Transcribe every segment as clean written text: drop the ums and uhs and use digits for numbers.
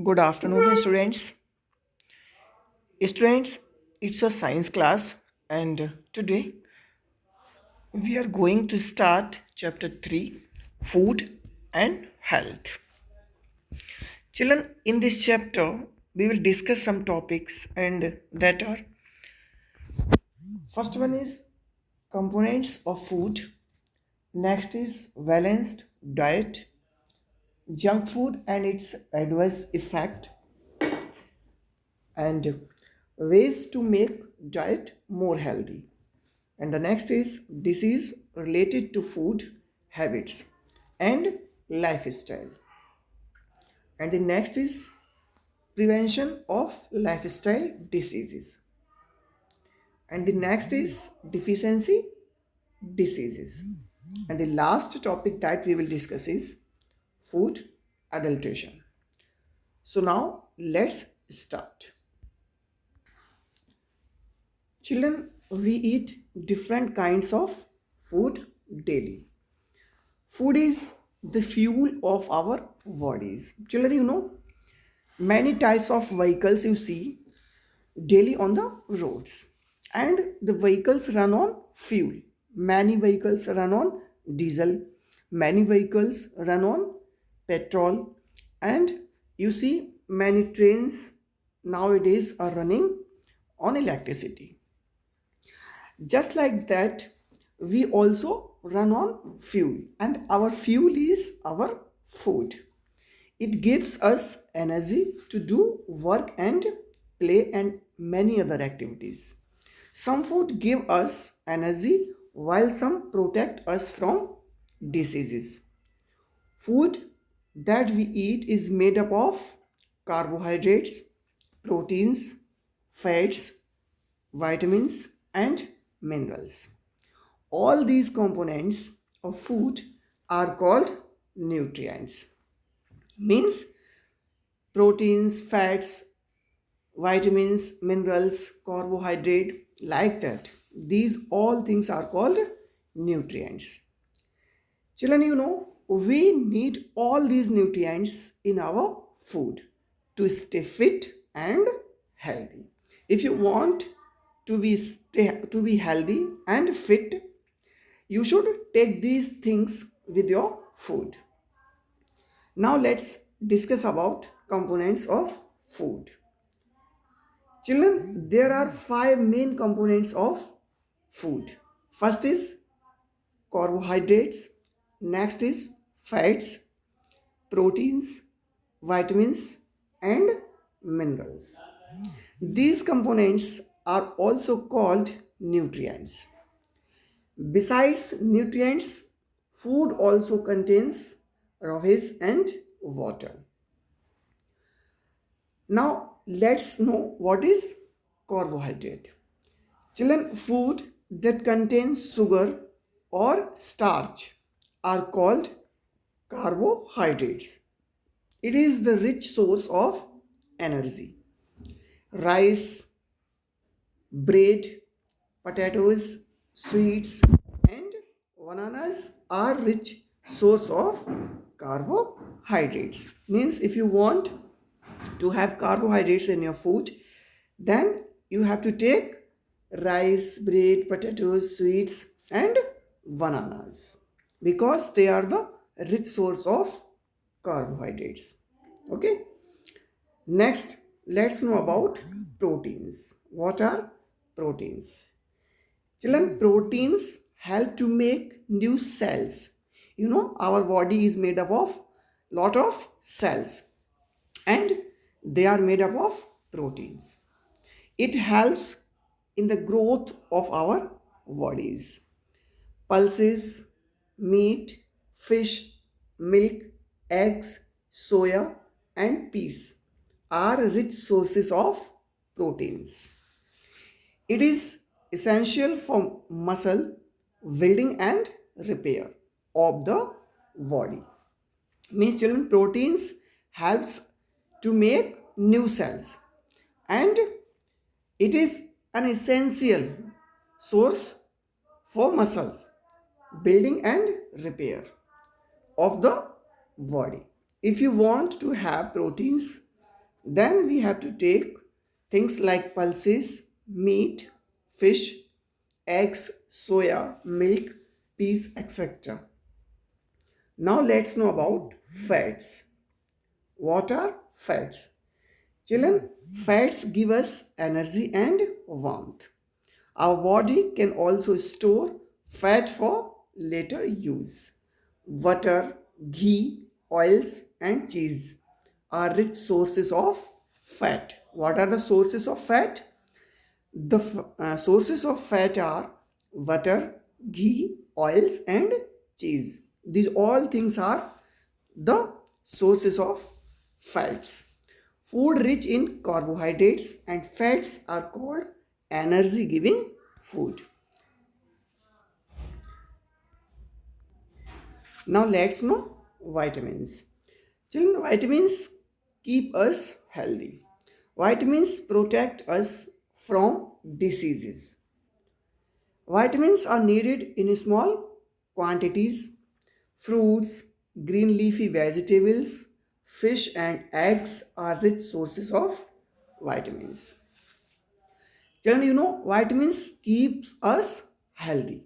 Good afternoon, students. Students, it's a science class, and today we are going to start chapter 3 Food and Health. Children, in this chapter, we will discuss some topics, and that are first one is components of food, next is balanced diet, junk food and its adverse effect, and ways to make diet more healthy. And the next is disease related to food habits and lifestyle. And the next is prevention of lifestyle diseases. And the next is deficiency diseases. And the last topic that we will discuss is food adulteration. So now let's start. Children, we eat different kinds of food daily. Food is the fuel of our bodies. Children, many types of vehicles you see daily on the roads, and the vehicles run on fuel. Many vehicles run on diesel, many vehicles run on petrol, and you see many trains nowadays are running on electricity. Just like that, we also run on fuel, and our fuel is our food. It gives us energy to do work and play and many other activities. Some food give us energy while some protect us from diseases. Food that we eat is made up of carbohydrates, proteins, fats, vitamins and minerals. All these components of food are called nutrients. Means proteins, fats, vitamins, minerals, carbohydrate, like that. These all things are called nutrients. Children, we need all these nutrients in our food to stay fit and healthy. If you want to be healthy and fit, you should take these things with your food. Now let's discuss about components of food. Children, there are 5 main components of food. First is carbohydrates, next is fats, proteins, vitamins and minerals. These components are also called nutrients. Besides nutrients, food also contains roughage and water. Now let's know what is carbohydrate. Children, food that contains sugar or starch are called carbohydrates. It is the rich source of energy. Rice, bread, potatoes, sweets and bananas are rich source of carbohydrates. Means if you want to have carbohydrates in your food, then you have to take rice, bread, potatoes, sweets and bananas, because they are the rich source of carbohydrates. Okay. Next, let's know about proteins. What are proteins? Children, proteins help to make new cells. Our body is made up of lot of cells, and they are made up of proteins. It helps in the growth of our bodies. Pulses, meat, fish, milk, eggs, soya and peas are rich sources of proteins. It is essential for muscle building and repair of the body. Means children, proteins helps to make new cells, and it is an essential source for muscles building and repair of the body. If you want to have proteins, Then we have to take things like pulses, meat, fish, eggs, soya, milk, peas, etc. Now let's know about fats. What are fats? Children, fats give us energy and warmth. Our body can also store fat for later use. Butter, ghee, oils, and cheese are rich sources of fat. What are the sources of fat? The sources of fat are butter, ghee, oils, and cheese. These all things are the sources of fats. Food rich in carbohydrates and fats are called energy giving food. Now let's know vitamins. Children, vitamins keep us healthy. Vitamins protect us from diseases. Vitamins are needed in small quantities. Fruits, green leafy vegetables, fish and eggs are rich sources of vitamins. Children, vitamins keeps us healthy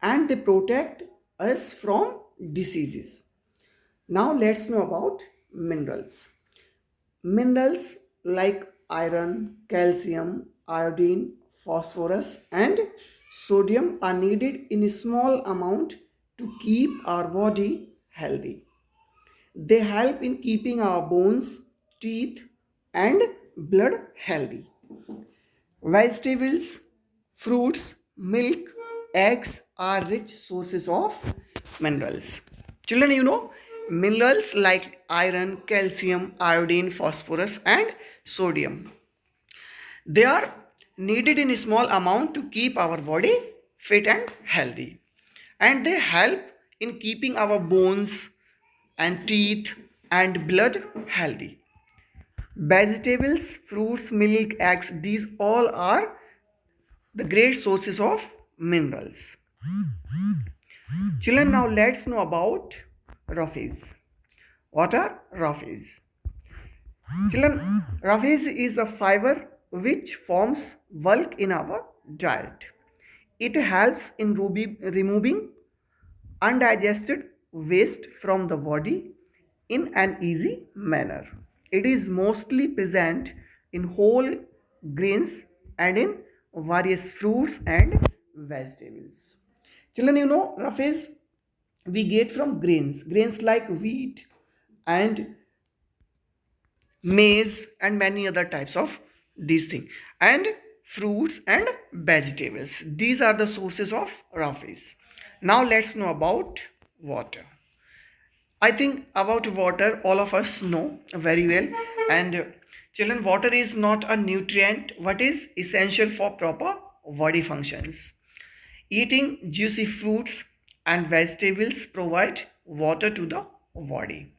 and they protect us from diseases. Now let's know about minerals. Minerals like iron, calcium, iodine, phosphorus and sodium are needed in a small amount to keep our body healthy. They help in keeping our bones, teeth and blood healthy. Vegetables, fruits, milk, eggs are rich sources of minerals. Children, minerals like iron, calcium, iodine, phosphorus, and sodium. They are needed in a small amount to keep our body fit and healthy. And they help in keeping our bones and teeth and blood healthy. Vegetables, fruits, milk, eggs, these all are the great sources of minerals. Children, now let's know about roughies. What are roughies? Children, roughies is a fiber which forms bulk in our diet. It helps in removing undigested waste from the body in an easy manner. It is mostly present in whole grains and in various fruits and vegetables. Children, roughage we get from grains like wheat and maize and many other types of these things, and fruits and vegetables. These are the sources of roughage. Now let's know about water. I think about water all of us know very well. And children, water is not a nutrient what is essential for proper body functions. Eating juicy fruits and vegetables provide water to the body.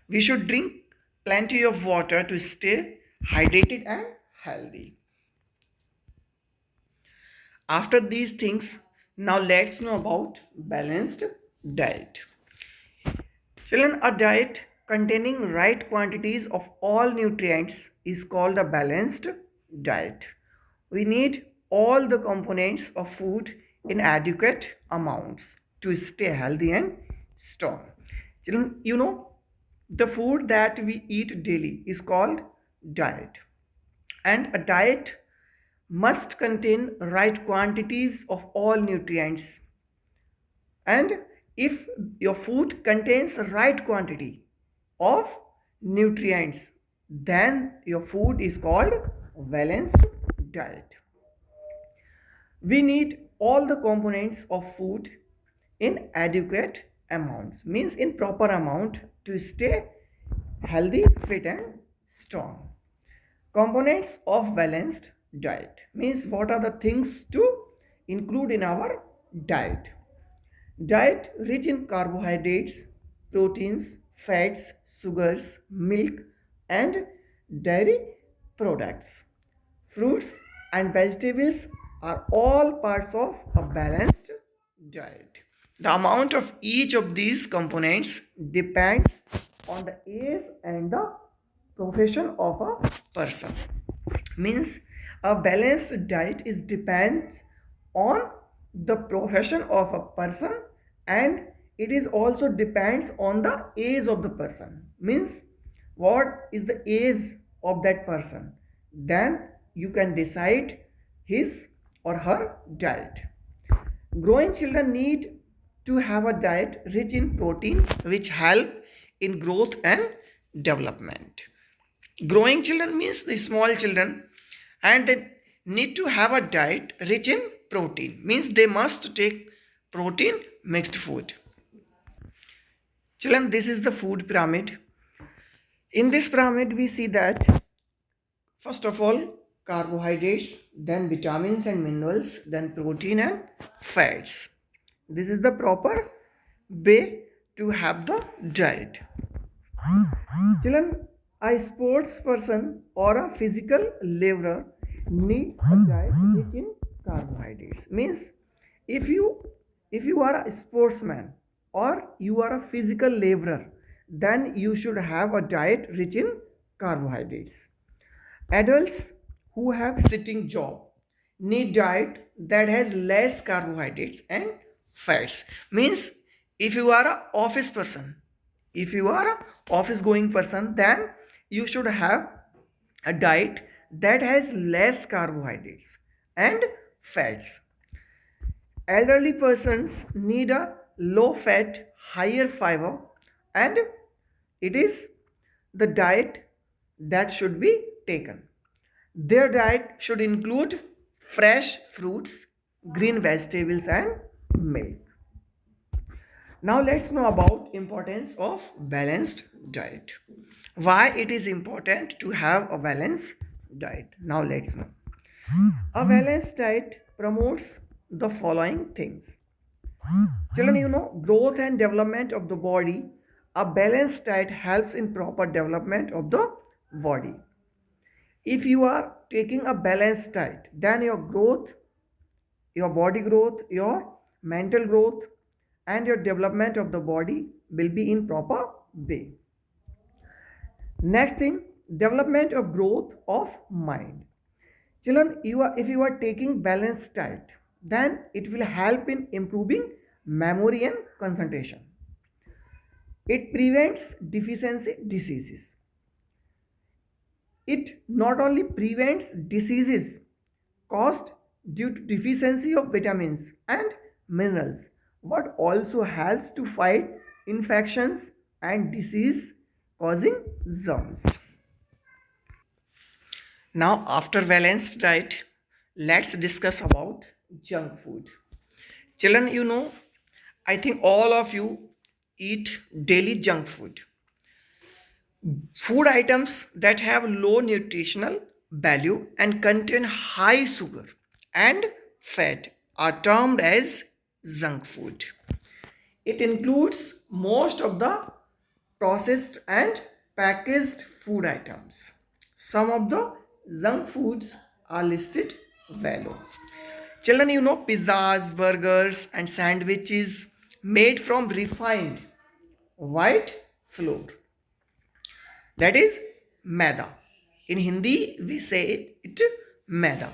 We should drink plenty of water to stay hydrated and healthy. After these things, now let's know about balanced diet. Children, a diet containing right quantities of all nutrients is called a balanced diet. We need all the components of food in adequate amounts to stay healthy and strong. Children, the food that we eat daily is called diet. And a diet must contain right quantities of all nutrients. And if your food contains the right quantity of nutrients, then your food is called balanced diet. We need all the components of food in adequate amounts, means in proper amount to stay healthy, fit and strong. Components of balanced diet means what are the things to include in our diet. Diet rich in carbohydrates, proteins, fats, sugars, milk and dairy products. Fruits and vegetables are all parts of a balanced diet. The amount of each of these components depends on the age and the profession of a person. Means a balanced diet is depends on the profession of a person, and it is also depends on the age of the person. Means what is the age of that person, then you can decide his or her diet. Growing children need to have a diet rich in protein which help in growth and development. Growing children means the small children, and they need to have a diet rich in protein. Means they must take protein mixed food. Children, this is the food pyramid. In this pyramid, we see that first of all, carbohydrates, then vitamins and minerals, then protein and fats. This is the proper way to have the diet. Children, a sports person or a physical laborer needs a diet rich in carbohydrates. Means if you are a sportsman or you are a physical laborer, then you should have a diet rich in carbohydrates. Adults who have sitting job need diet that has less carbohydrates and fats. Means if you are a office person, if you are a office going person, then you should have a diet that has less carbohydrates and fats. Elderly persons need a low fat, higher fiber, and it is the diet that should be taken. Their diet should include fresh fruits, green vegetables and milk. Now let's know about importance of balanced diet. Why it is important to have a balanced diet. Now let's know. A balanced diet promotes the following things. Children, growth and development of the body. A balanced diet helps in proper development of the body. If you are taking a balanced diet, then your growth, your body growth, your mental growth, and your development of the body will be in proper way. Next thing, development of growth of mind. Children, if you are taking balanced diet, then it will help in improving memory and concentration. It prevents deficiency diseases. It not only prevents diseases caused due to deficiency of vitamins and minerals, but also helps to fight infections and disease causing germs. Now, after balanced diet, let's discuss about junk food. Children, I think all of you eat daily junk food. Food items that have low nutritional value and contain high sugar and fat are termed as junk food. It includes most of the processed and packaged food items. Some of the junk foods are listed below. Children, pizzas, burgers, and sandwiches made from refined white flour. That is maida. In Hindi, we say it maida.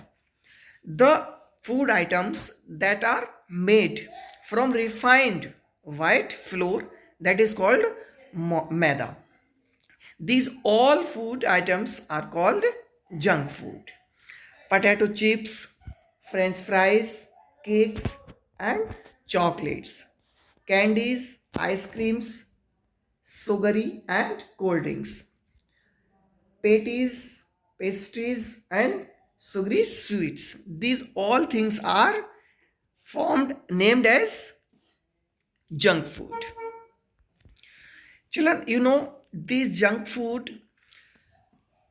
The food items that are made from refined white flour, that is called maida. These all food items are called junk food. Potato chips, french fries, cakes and chocolates, candies, ice creams, sugary and cold drinks, patties, pastries and sugary sweets. These all things are named as junk food. Children, these junk food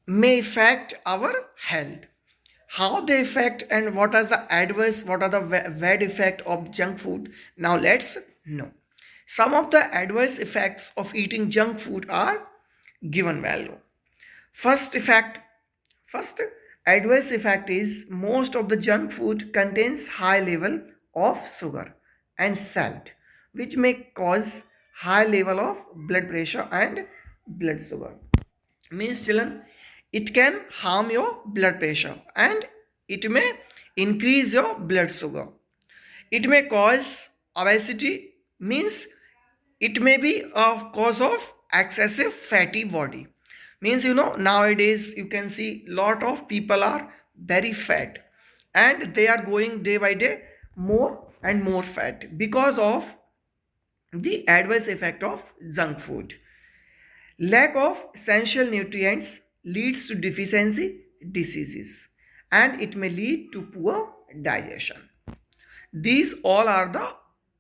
may affect our health. How they affect and what are the bad effect of junk food? Now let's know. Some of the adverse effects of eating junk food are given value. First adverse effect is most of the junk food contains high level of sugar and salt, which may cause high level of blood pressure and blood sugar. Means children, it can harm your blood pressure and it may increase your blood sugar. It may cause obesity, means it may be a cause of excessive fatty body. Means nowadays you can see lot of people are very fat and they are going day by day more and more fat because of the adverse effect of junk food. Lack of essential nutrients leads to deficiency diseases and it may lead to poor digestion. These all are the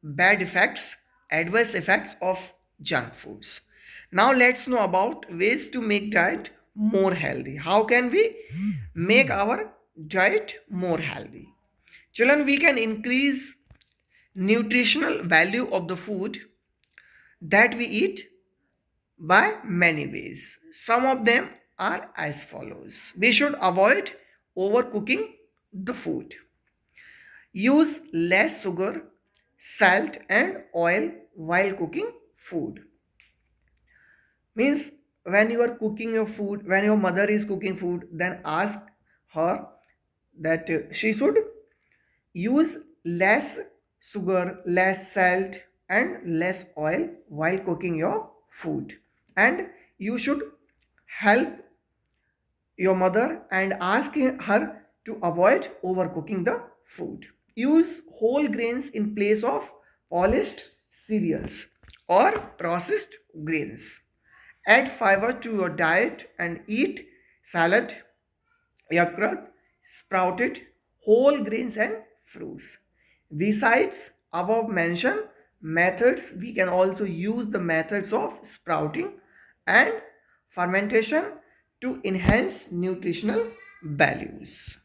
bad effects, adverse effects of junk foods. Now let's know about ways to make diet more healthy. How can we make our diet more healthy? Children, we can increase nutritional value of the food that we eat by many ways. Some of them are as follows. We should avoid overcooking the food. Use less sugar, salt and oil while cooking food. Means when you are cooking your food, when your mother is cooking food, then ask her that she should use less sugar, less salt and less oil while cooking your food. And you should help your mother and ask her to avoid overcooking the food. Use whole grains in place of polished cereals or processed grains. Add fiber to your diet and eat salad, yogurt, sprouted whole grains and fruits. Besides above mentioned methods, we can also use the methods of sprouting and fermentation to enhance nutritional values.